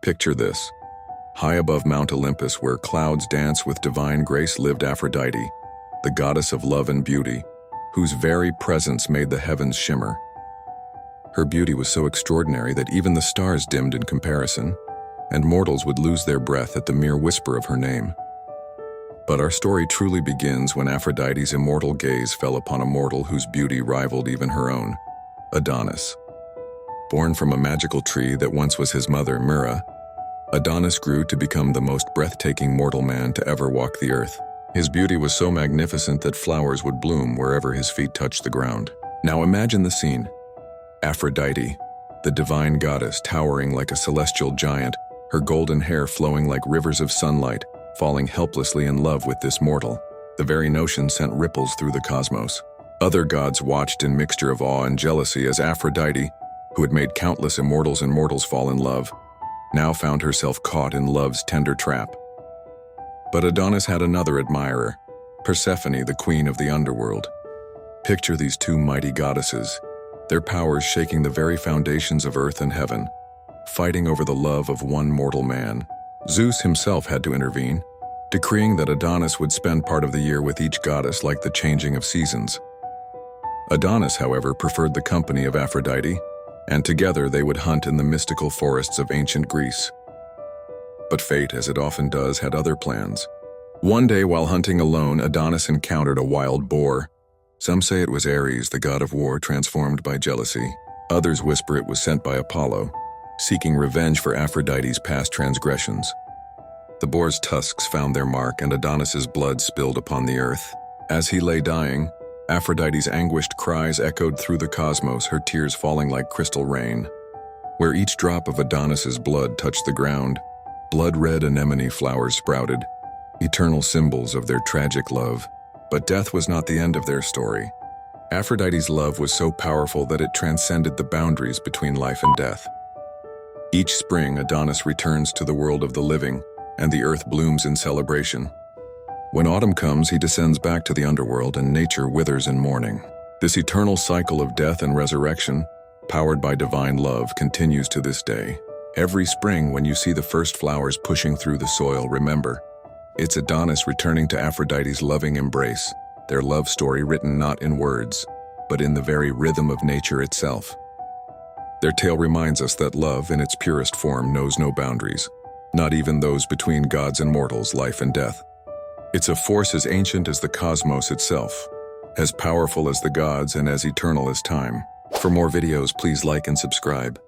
Picture this. High above Mount Olympus, where clouds dance with divine grace, lived Aphrodite, the goddess of love and beauty, whose very presence made the heavens shimmer. Her beauty was so extraordinary that even the stars dimmed in comparison, and mortals would lose their breath at the mere whisper of her name. But our story truly begins when Aphrodite's immortal gaze fell upon a mortal whose beauty rivaled even her own, Adonis. Born from a magical tree that once was his mother, Myrrha, Adonis grew to become the most breathtaking mortal man to ever walk the earth. His beauty was so magnificent that flowers would bloom wherever his feet touched the ground. Now imagine the scene. Aphrodite, the divine goddess, towering like a celestial giant, her golden hair flowing like rivers of sunlight, falling helplessly in love with this mortal. The very notion sent ripples through the cosmos. Other gods watched in mixture of awe and jealousy as Aphrodite, who had made countless immortals and mortals fall in love, now found herself caught in love's tender trap. But Adonis had another admirer, Persephone, the queen of the underworld. Picture these two mighty goddesses, their powers shaking the very foundations of earth and heaven, fighting over the love of one mortal man. Zeus himself had to intervene, decreeing that Adonis would spend part of the year with each goddess like the changing of seasons. Adonis, however, preferred the company of Aphrodite, and together they would hunt in the mystical forests of ancient Greece. But fate, as it often does, had other plans. One day, while hunting alone, Adonis encountered a wild boar. Some say it was Ares, the god of war, transformed by jealousy. Others whisper it was sent by Apollo, seeking revenge for Aphrodite's past transgressions. The boar's tusks found their mark, and Adonis's blood spilled upon the earth. As he lay dying, Aphrodite's anguished cries echoed through the cosmos, her tears falling like crystal rain. Where each drop of Adonis's blood touched the ground, blood-red anemone flowers sprouted, eternal symbols of their tragic love. But death was not the end of their story. Aphrodite's love was so powerful that it transcended the boundaries between life and death. Each spring, Adonis returns to the world of the living, and the earth blooms in celebration. When autumn comes, he descends back to the underworld, and nature withers in mourning. This eternal cycle of death and resurrection, powered by divine love, continues to this day. Every spring, when you see the first flowers pushing through the soil, remember, it's Adonis returning to Aphrodite's loving embrace, their love story written not in words, but in the very rhythm of nature itself. Their tale reminds us that love, in its purest form, knows no boundaries, not even those between gods and mortals, life and death. It's a force as ancient as the cosmos itself, as powerful as the gods and as eternal as time. For more videos, please like and subscribe.